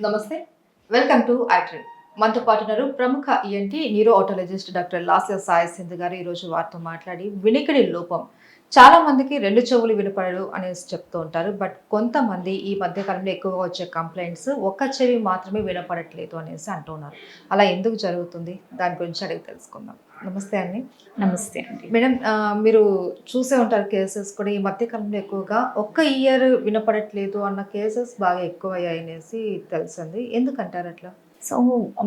నమస్తే. Welcome to iTrend. మనతో పాటు ఉన్నారు ప్రముఖ ENT neuro otologist doctor Lasya Sai Sindhu గారు. ఈరోజు వారితో మాట్లాడి వినికిడి లోపం చాలా మందికి 2 చెవులు వినపడదు అనేసి చెప్తూ ఉంటారు. బట్ కొంతమంది ఈ మధ్య కాలంలో ఎక్కువగా వచ్చే కంప్లెయింట్స్ ఒక్క చెవి మాత్రమే వినపడట్లేదు అనేసి అంటున్నారు. అలా ఎందుకు జరుగుతుంది? దాని గురించి అడిగి తెలుసుకుందాం. నమస్తే అండి. నమస్తే అండి. మేడం, మీరు చూసే ఉంటారు కేసెస్ కూడా ఈ మధ్య కాలంలో ఎక్కువగా ఒక్క ఇయర్ వినపడట్లేదు అన్న కేసెస్ బాగా ఎక్కువయ్యాయి అనేసి తెలిసింది. ఎందుకంటారు అట్లా? సో,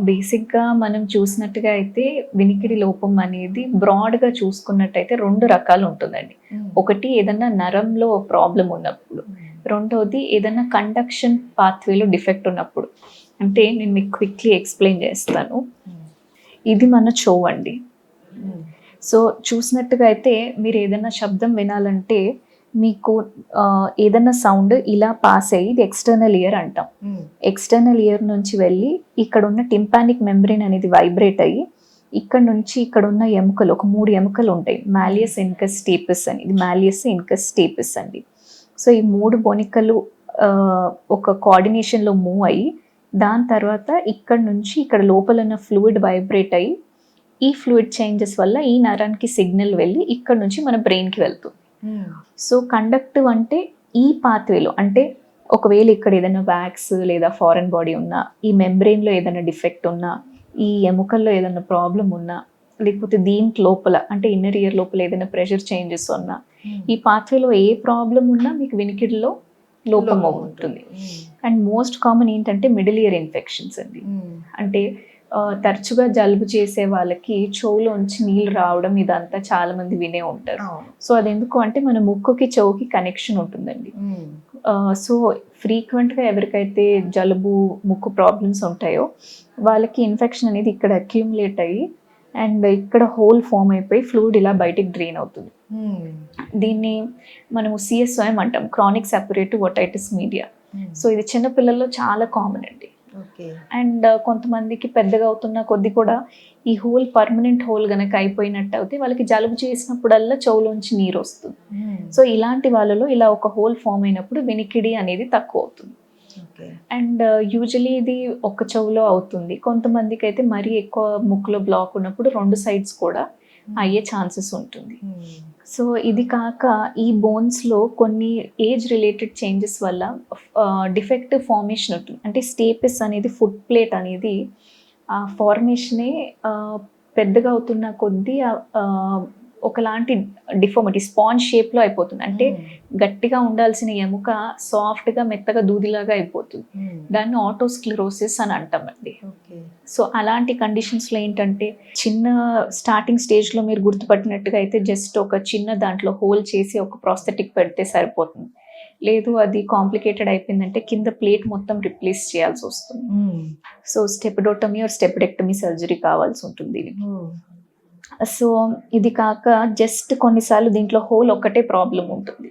బేసిక్‌గా మనం చూసినట్టుగా అయితే వినికిడి లోపం అనేది బ్రాడ్‌గా చూసుకున్నట్టయితే 2 రకాలు ఉంటుందండి. ఒకటి ఏదన్నా నరంలో ప్రాబ్లమ్ ఉన్నప్పుడు. రెండోది ఏదన్నా కండక్షన్ పాత్వేలో డిఫెక్ట్ ఉన్నప్పుడు. అంటే నేను మీకు క్విక్‌లీ ఎక్స్‌ప్లెయిన్ చేస్తాను. ఇది మన చెవండి. సో, చూసినట్టుగా అయితే మీరు ఏదైనా శబ్దం వినాలంటే మీకు ఏదన్నా సౌండ్ ఇలా పాస్ అయ్యి ఇది ఎక్స్టర్నల్ ఇయర్ అంటాం. ఎక్స్టర్నల్ ఇయర్ నుంచి వెళ్ళి ఇక్కడ ఉన్న టింపానిక్ మెంబ్రెయిన్ అనేది వైబ్రేట్ అయ్యి ఇక్కడ నుంచి ఇక్కడ ఉన్న ఎముకలు ఒక 3 ఎముకలు ఉంటాయి. మాలియస్ ఇన్కస్ స్టేపిస్ అని, ఇది మాలియస్ ఇన్కస్ స్టేపిస్ అండి. సో ఈ 3 బొనికలు ఒక కోఆర్డినేషన్లో మూవ్ అయ్యి దాని తర్వాత ఇక్కడ నుంచి ఇక్కడ లోపల ఉన్న ఫ్లూయిడ్ వైబ్రేట్ అయ్యి ఈ ఫ్లూయిడ్ చేంజెస్ వల్ల ఈ నరానికి సిగ్నల్ వెళ్ళి ఇక్కడ నుంచి మన బ్రెయిన్కి వెళ్తుంది. సో కండక్టివ్ అంటే ఈ పాత్వేలో, అంటే ఒకవేళ ఇక్కడ ఏదైనా వ్యాక్స్ లేదా ఫారెన్ బాడీ ఉన్నా, ఈ మెంబ్రెయిన్లో ఏదైనా డిఫెక్ట్ ఉన్నా, ఈ ఎముకల్లో ఏదైనా ప్రాబ్లం ఉన్నా, లేకపోతే దీంట్ లోపల అంటే ఇన్నర్ ఇయర్ లోపల ఏదైనా ప్రెషర్ చేంజెస్ ఉన్నా, ఈ పాత్వేలో ఏ ప్రాబ్లం ఉన్నా మీకు వినికిడిలో లోపం ఉంటుంది. అండ్ మోస్ట్ కామన్ ఏంటంటే మిడిల్ ఇయర్ ఇన్ఫెక్షన్స్ అండి. అంటే తరచుగా జలుబు చేసే వాళ్ళకి చెవులోంచి నీళ్ళు రావడం ఇదంతా చాలా మంది వినే ఉంటారు. సో అది ఎందుకు అంటే మన ముక్కుకి చెవుకి కనెక్షన్ ఉంటుందండి. సో ఫ్రీక్వెంట్గా ఎవరికైతే జలుబు ముక్కు ప్రాబ్లమ్స్ ఉంటాయో వాళ్ళకి ఇన్ఫెక్షన్ అనేది ఇక్కడ అక్యూములేట్ అయ్యి అండ్ ఇక్కడ హోల్ ఫామ్ అయిపోయి ఫ్లూయిడ్ ఇలా బయటికి డ్రైన్ అవుతుంది. దీన్ని మనము సిఎస్ఓఎం అంటాం, chronic separative otitis media. So ఇది చిన్నపిల్లల్లో చాలా కామన్ అండి. అండ్ కొంతమందికి పెద్దగా అవుతున్న కొద్ది కూడా ఈ హోల్ పర్మనెంట్ హోల్ గనక అయిపోయినట్టు అయితే వాళ్ళకి జలుబు చేసినప్పుడల్లా చెవులోంచి నీరు వస్తుంది. సో ఇలాంటి వాళ్ళలో ఇలా ఒక హోల్ ఫామ్ అయినప్పుడు వినికిడి అనేది తక్కువ అవుతుంది. అండ్ యూజువలీ ఇది ఒక చెవులో అవుతుంది. కొంతమందికి అయితే మరీ ఎక్కువ ముక్కులో బ్లాక్ ఉన్నప్పుడు 2 సైడ్స్ కూడా అయ్యే ఛాన్సెస్ ఉంటుంది. సో ఇది కాక ఈ బోన్స్లో కొన్ని ఏజ్ రిలేటెడ్ చేంజెస్ వల్ల డిఫెక్టివ్ ఫార్మేషన్ ఉంటుంది. అంటే స్టేపిస్ అనేది ఫుట్ ప్లేట్ అనేది ఆ ఫార్మేషనే పెద్దగా అవుతున్న కొద్దీ ఒకలాంటి డిఫార్మిటీ స్పాంజ్ షేప్లో అయిపోతుంది. అంటే గట్టిగా ఉండాల్సిన ఎముక సాఫ్ట్గా మెత్తగా దూదిలాగా అయిపోతుంది. దాన్ని ఆటోస్క్లెరోసిస్ అని అంటామండి. సో అలాంటి కండిషన్స్లో ఏంటంటే చిన్న స్టార్టింగ్ స్టేజ్లో మీరు గుర్తుపట్టినట్టుగా అయితే జస్ట్ ఒక చిన్న దాంట్లో హోల్ చేసి ఒక ప్రాస్థెటిక్ పెడితే సరిపోతుంది. లేదు అది కాంప్లికేటెడ్ అయిపోయిందంటే కింద ప్లేట్ మొత్తం రిప్లేస్ చేయాల్సి వస్తుంది. సో స్టెపిడోటమీ ఆర్ స్టెపిడెక్టమీ సర్జరీ కావాల్సి ఉంటుంది. సో ఇది కాక జస్ట్ కొన్నిసార్లు దీంట్లో హోల్ ఒక్కటే ప్రాబ్లం ఉంటుంది,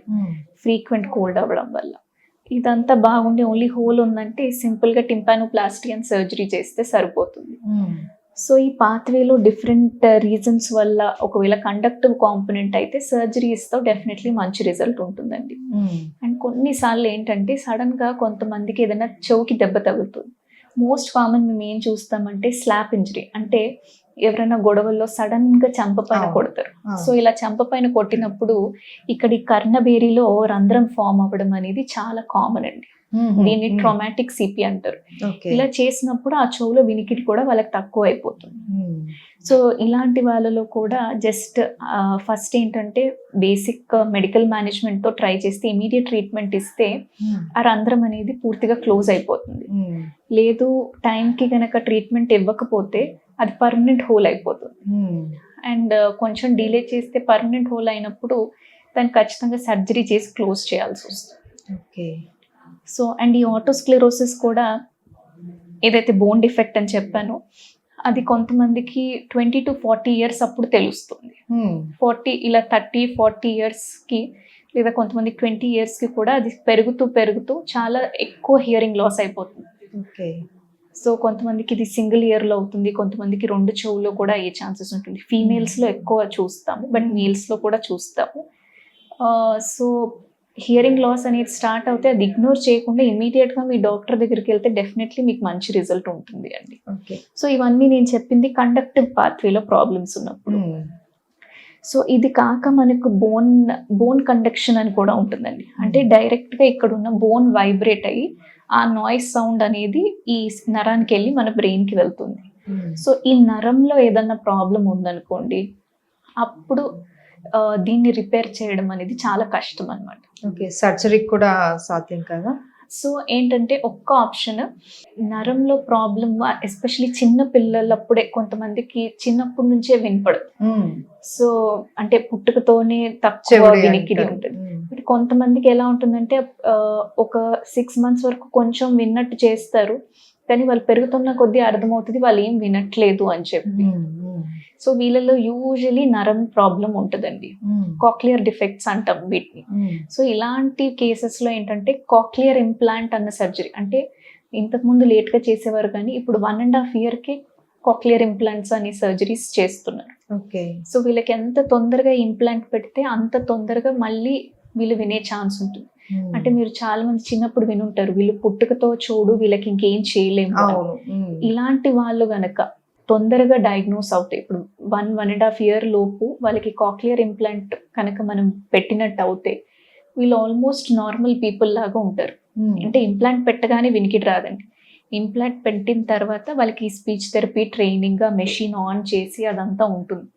ఫ్రీక్వెంట్ కోల్డ్ అవ్వడం వల్ల. ఇదంతా బాగుండి ఓన్లీ హోల్ ఉందంటే సింపుల్గా టింపానోప్లాస్టీ అని సర్జరీ చేస్తే సరిపోతుంది. సో ఈ పాత్వేలో డిఫరెంట్ రీజన్స్ వల్ల ఒకవేళ కండక్టివ్ కాంపోనెంట్ అయితే సర్జరీస్తో డెఫినెట్లీ మంచి రిజల్ట్ ఉంటుందండి. అండ్ కొన్నిసార్లు ఏంటంటే సడన్గా కొంతమందికి ఏదైనా చెవుకి దెబ్బ తగులుతుంది. మోస్ట్ కామన్ మేము ఏం చూస్తామంటే స్లాప్ ఇంజరీ, అంటే ఎవరైనా గొడవల్లో సడన్ గా చెంప పైన కొడతారు. సో ఇలా చెంప పైన కొట్టినప్పుడు ఇక్కడ ఈ కర్ణబేరిలో రంధ్రం ఫామ్ అవ్వడం అనేది చాలా కామన్ అండి. దీన్ని ట్రామాటిక్ సిపి అంటారు. ఇలా చేసినప్పుడు ఆ చెవులో వినికిడి కూడా వాళ్ళకి తక్కువ అయిపోతుంది. సో ఇలాంటి వాళ్ళలో కూడా జస్ట్ ఫస్ట్ ఏంటంటే బేసిక్ మెడికల్ మేనేజ్మెంట్ తో ట్రై చేస్తే ఇమీడియట్ ట్రీట్మెంట్ ఇస్తే ఆ రంధ్రం అనేది పూర్తిగా క్లోజ్ అయిపోతుంది. లేదు టైంకి గనక ట్రీట్మెంట్ ఇవ్వకపోతే అది పర్మనెంట్ హోల్ అయిపోతుంది. అండ్ కొంచెం డిలే చేస్తే పర్మనెంట్ హోల్ అయినప్పుడు దాన్ని ఖచ్చితంగా సర్జరీ చేసి క్లోజ్ చేయాల్సి వస్తుంది. సో అండ్ ఈ ఆటోస్క్లెరోసిస్ కూడా ఏదైతే బోన్ డిఫెక్ట్ అని చెప్పానో అది కొంతమందికి 20 to 40 years అప్పుడు తెలుస్తుంది. 40 ఇలా 30-40 yearsకి లేదా కొంతమందికి 20 yearsకి కూడా అది పెరుగుతూ చాలా ఎక్కువ హియరింగ్ లాస్ అయిపోతుంది. సో కొంతమందికి ఇది సింగిల్ ఇయర్లో అవుతుంది, కొంతమందికి 2 చెవుల్లో కూడా అయ్యే ఛాన్సెస్ ఉంటుంది. ఫీమేల్స్లో ఎక్కువ చూస్తాము, బట్ మేల్స్లో కూడా చూస్తాము. సో హియరింగ్ లాస్ అనేది స్టార్ట్ అవుతే అది ఇగ్నోర్ చేయకుండా ఇమీడియట్ గా మీ డాక్టర్ దగ్గరికి వెళ్తే డెఫినెట్లీ మీకు మంచి రిజల్ట్ ఉంటుంది అండి. ఓకే. సో ఇవన్నీ నేను చెప్పింది కండక్టివ్ పాత్వేలో ప్రాబ్లమ్స్ ఉన్నప్పుడు. సో ఇది కాక మనకు బోన్ కండక్షన్ అని కూడా ఉంటుందండి. అంటే డైరెక్ట్ గా ఇక్కడ ఉన్న బోన్ వైబ్రేట్ అయ్యి ఆ నాయిస్ సౌండ్ అనేది ఈ నరానికి వెళ్ళి మన బ్రెయిన్ కి వెళ్తుంది. సో ఈ నరంలో ఏదన్నా ప్రాబ్లం ఉందనుకోండి, అప్పుడు దీన్ని రిపేర్ చేయడం అనేది చాలా కష్టం అన్నమాట. ఓకే, సర్జరీ కూడా సాధ్యం కదా? సో ఏంటంటే ఒక్క ఆప్షన్, నరంలో ప్రాబ్లమ్ ఎస్పెషలీ చిన్న పిల్లలప్పుడే కొంతమందికి చిన్నప్పటి నుంచే వినపడదు. సో అంటే పుట్టుకతోనే తక్కువ వినికిడి ఉంటుంది. బట్ కొంతమందికి ఎలా ఉంటుందంటే ఒక 6 months వరకు కొంచెం విన్నట్టు చేస్తారు, కానీ వాళ్ళు పెరుగుతున్న కొద్దీ అర్థమవుతుంది వాళ్ళు ఏం వినట్లేదు అని చెప్పి. సో వీళ్ళలో యూజువలీ నరం ప్రాబ్లం ఉంటుందండి, కాక్లియర్ డిఫెక్ట్స్ అంటాం వీటిని. సో ఇలాంటి కేసెస్ లో ఏంటంటే కాక్లియర్ ఇంప్లాంట్ అన్న సర్జరీ, అంటే ఇంతకుముందు లేట్ గా చేసేవారు కానీ ఇప్పుడు 1.5 year కి కాక్లియర్ ఇంప్లాంట్స్ అనే సర్జరీస్ చేస్తున్నారు. ఓకే. సో వీళ్ళకి ఎంత తొందరగా ఇంప్లాంట్ పెడితే అంత తొందరగా మళ్ళీ వీళ్ళు వినే ఛాన్స్ ఉంటుంది. అంటే మీరు చాలా మంది చిన్నప్పుడు వినుంటారు, వీళ్ళు పుట్టుకతో చూడు వీళ్ళకి ఇంకేం చేయలేము. ఇలాంటి వాళ్ళు గనక తొందరగా డయాగ్నోస్ అవుతాయి. ఇప్పుడు 1.5 year లోపు వాళ్ళకి కాక్లియర్ ఇంప్లాంట్ కనుక మనం పెట్టినట్టు అవుతే వీళ్ళు ఆల్మోస్ట్ నార్మల్ పీపుల్ లాగా ఉంటారు. అంటే ఇంప్లాంట్ పెట్టగానే వినికిడి రాదండి, ఇంప్లాంట్ పెట్టిన తర్వాత వాళ్ళకి స్పీచ్ థెరపీ ట్రైనింగ్ గా మెషిన్ ఆన్ చేసి అదంతా ఉంటుంది.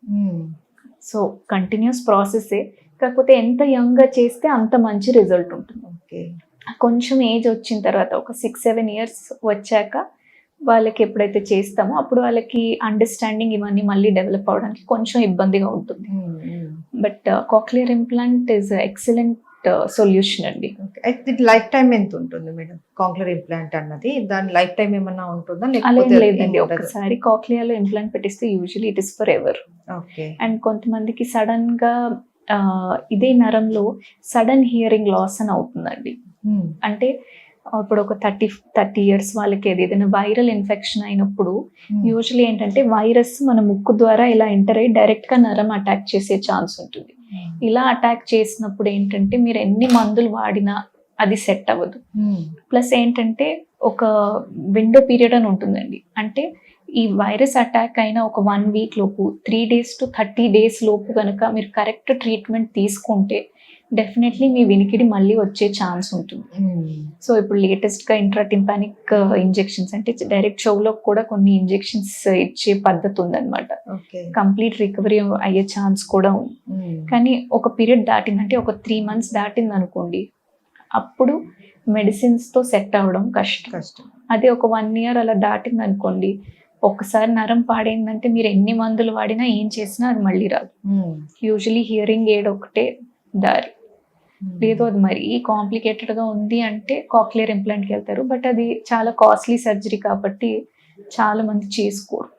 సో కంటిన్యూస్ ప్రాసెసే, కాకపోతే ఎంత యంగ్ గా చేస్తే అంత మంచి రిజల్ట్ ఉంటుంది. కొంచెం ఏజ్ వచ్చిన తర్వాత ఒక 6-7 years వచ్చాక వాళ్ళకి ఎప్పుడైతే చేస్తామో అప్పుడు వాళ్ళకి అండర్స్టాండింగ్ ఇవన్నీ మళ్ళీ డెవలప్ అవడానికి కొంచెం ఇబ్బందిగా ఉంటుంది. But cochlear implant is excellent solution అండి. అయితే లైఫ్ టైం ఎంత ఉంటుంది మేడం కాక్లియర్ ఇంప్లాంట్ అన్నది? దాని లైఫ్ టైం ఏమన్నా ఉంటుందా? అలా లేదండి, ఒకసారి కాక్లియర్లో ఇంప్లాంట్ పెట్టిస్తే usually it is forever. And కొంతమందికి సడన్ గా ఇదే నరంలో సడన్ హియరింగ్ లాస్ అని అవుతుందండి. అంటే ఇప్పుడు ఒక 30 years వాళ్ళకి ఏదైనా వైరల్ ఇన్ఫెక్షన్ అయినప్పుడు యూజువల్లీ ఏంటంటే వైరస్ మన ముక్కు ద్వారా ఇలా ఎంటర్ అయ్యి డైరెక్ట్ గా నరం అటాక్ చేసే ఛాన్స్ ఉంటుంది. ఇలా అటాక్ చేసినప్పుడు ఏంటంటే మీరు ఎన్ని మందులు వాడినా అది సెట్ అవ్వదు. ప్లస్ ఏంటంటే ఒక విండో పీరియడ్ అని ఉంటుందండి, అంటే ఈ వైరస్ అటాక్ అయిన ఒక 1 week లోపు 3 days to 30 days లోపు కనుక మీరు కరెక్ట్ ట్రీట్మెంట్ తీసుకుంటే డెఫినెట్లీ మీ వినికిడి మళ్ళీ వచ్చే ఛాన్స్ ఉంటుంది. సో ఇప్పుడు లేటెస్ట్ గా ఇంట్రాటింపానిక్ ఇంజెక్షన్స్, అంటే డైరెక్ట్ షోలో కూడా కొన్ని ఇంజెక్షన్స్ ఇచ్చే పద్ధతి ఉందన్నమాట. కంప్లీట్ రికవరీ అయ్యే ఛాన్స్ కూడా ఉంది. కానీ ఒక పీరియడ్ దాటిందంటే ఒక 3 months దాటింది అనుకోండి, అప్పుడు మెడిసిన్స్ తో సెట్ అవ్వడం కష్టం. అదే ఒక 1 year అలా దాటింది అనుకోండి, ఒక్కసారి నరం పాడైందంటే మీరు ఎన్ని మందులు వాడినా ఏం చేసినా అది మళ్ళీ రాదు. యూజువలీ హియరింగ్ ఎయిడ్ ఒకటే దారి, లేదు అది మరీ కాంప్లికేటెడ్ గా ఉంది అంటే కాక్లియర్ ఇంప్లాంట్ కి వెళ్తారు. బట్ అది చాలా కాస్ట్లీ సర్జరీ కాబట్టి చాలా మంది చేసుకోరు,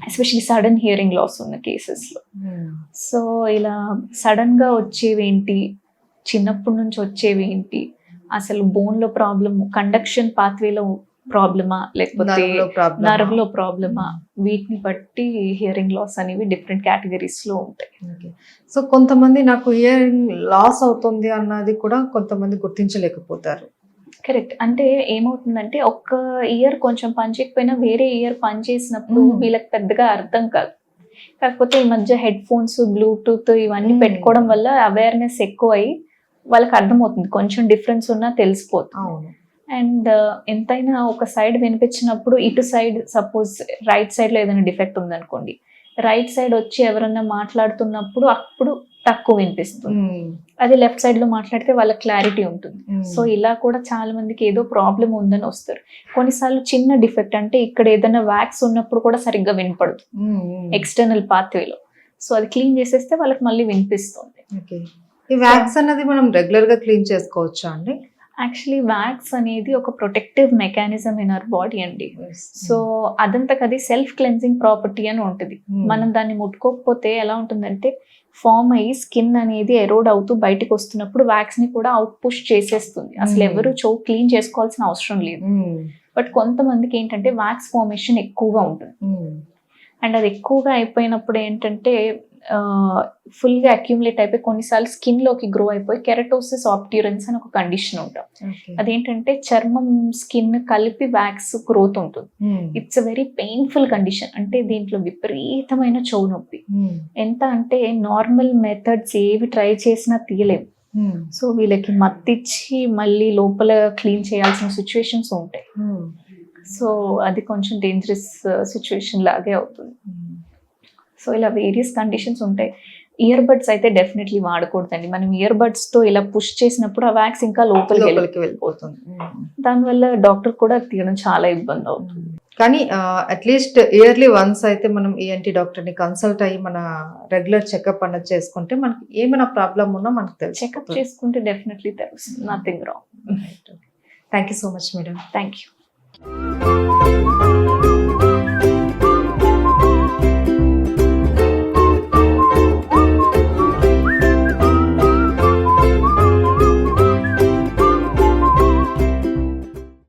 ఎస్పెషల్లీ సడన్ హియరింగ్ లాస్ ఉన్న కేసెస్ లో. సో ఇలా సడన్ గా వచ్చేవేంటి, చిన్నప్పటి నుంచి వచ్చేవేంటి, అసలు బోన్ లో ప్రాబ్లమ్, కండక్షన్ పాత్వేలో ప్రాబ్లమా లేకపోతే నర్వ్లో ప్రాబ్లమా, వీటిని బట్టి హియరింగ్ లాస్ అనేవి డిఫరెంట్ కేటగిరీస్ లో ఉంటాయి. సో కొంతమంది నాకు హియరింగ్ లాస్ అవుతుంది అన్నది కూడా కొంతమంది గుర్తించలేకపోతారు. కరెక్ట్. అంటే ఏమవుతుందంటే ఒక్క ఇయర్ కొంచెం పని చేయకపోయినా వేరే ఇయర్ పని చేసినప్పుడు వీళ్ళకి పెద్దగా అర్థం కాదు. కాకపోతే ఈ మధ్య హెడ్ ఫోన్స్, బ్లూటూత్ ఇవన్నీ పెట్టుకోవడం వల్ల అవేర్నెస్ ఎక్కువ అయ్యి వాళ్ళకి అర్థమవుతుంది, కొంచెం డిఫరెన్స్ ఉన్నా తెలిసిపోతుంది. అండ్ ఎంతైనా ఒక సైడ్ వినిపించినప్పుడు ఇటు సైడ్, సపోజ్ రైట్ సైడ్ లో ఏదైనా డిఫెక్ట్ ఉందనుకోండి, రైట్ సైడ్ వచ్చి ఎవరన్నా మాట్లాడుతున్నప్పుడు అప్పుడు తక్కువ వినిపిస్తుంది, అది లెఫ్ట్ సైడ్ లో మాట్లాడితే వాళ్ళ క్లారిటీ ఉంటుంది. సో ఇలా కూడా చాలా మందికి ఏదో ప్రాబ్లం ఉందని వస్తారు. కొన్నిసార్లు చిన్న డిఫెక్ట్, అంటే ఇక్కడ ఏదైనా వ్యాక్స్ ఉన్నప్పుడు కూడా సరిగ్గా వినపడదు ఎక్స్టర్నల్ పాత్వేలో, సో అది క్లీన్ చేసేస్తే వాళ్ళకి మళ్ళీ వినిపిస్తుంది. ఈ వ్యాక్స్ అన్నది మనం రెగ్యులర్ గా క్లీన్ చేసుకోవచ్చా అండి? యాక్చువల్లీ వ్యాక్స్ అనేది ఒక protective mechanism in our body అండి. సో అదంతకది సెల్ఫ్ క్లెన్జింగ్ ప్రాపర్టీ అని ఉంటుంది. మనం దాన్ని ముట్టుకోకపోతే ఎలా ఉంటుందంటే ఫామ్ అయ్యి స్కిన్ అనేది ఎరోడ్ అవుతూ బయటకు వస్తున్నప్పుడు వ్యాక్స్ ని కూడా అవుట్ పుష్ చేసేస్తుంది. అసలు ఎవరు క్లీన్ చేసుకోవాల్సిన అవసరం లేదు. బట్ కొంతమందికి ఏంటంటే వ్యాక్స్ ఫార్మేషన్ ఎక్కువగా ఉంటుంది. అండ్ అది ఎక్కువగా అయిపోయినప్పుడు ఏంటంటే ఫుల్గా అక్యూములేట్ అయిపోయి కొన్నిసార్లు స్కిన్ లోకి గ్రో అయిపోయి కెరటోసిస్ ఆప్ట్యూరెన్స్ అని ఒక కండిషన్ ఉంటుంది. అదేంటంటే చర్మం స్కిన్ కలిపి వ్యాక్స్ గ్రోత్ ఉంటుంది. It's a very painful condition. అంటే దీంట్లో విపరీతమైన చెవు నొప్పి. ఎంత అంటే నార్మల్ మెథడ్స్ ఏవి ట్రై చేసినా తీయలేము. సో వీళ్ళకి మత్తిచ్చి మళ్ళీ లోపల క్లీన్ చేయాల్సిన సిచ్యువేషన్స్ ఉంటాయి. సో అది కొంచెం డేంజరస్ సిచ్యువేషన్ లాగే అవుతుంది. సో ఇలా వేరియస్ కండిషన్స్ ఉంటాయి. ఇయర్ బడ్స్ అయితే డెఫినెట్లీ వాడకూడదండి. మనం ఇయర్ బడ్స్ తో ఇలా పుష్ చేసినప్పుడు ఆ వ్యాక్స్ ఇంకా లోపలికి వెళ్ళిపోతుంది. దానివల్ల డాక్టర్ కూడా తీయడం చాలా ఇబ్బంది అవుతుంది. కానీ అట్లీస్ట్ ఇయర్లీ వన్స్ అయితే మనం ఈఎన్టీ డాక్టర్ని కన్సల్ట్ అయ్యి మన రెగ్యులర్ చెకప్ అన్నది చేసుకుంటే మనకి ఏమైనా ప్రాబ్లం ఉన్నా మనకు తెలుసు. చెకప్ చేసుకుంటే డెఫినెట్లీ తెలుస్తుంది. Nothing wrong. Thank you so much madam. Thank you.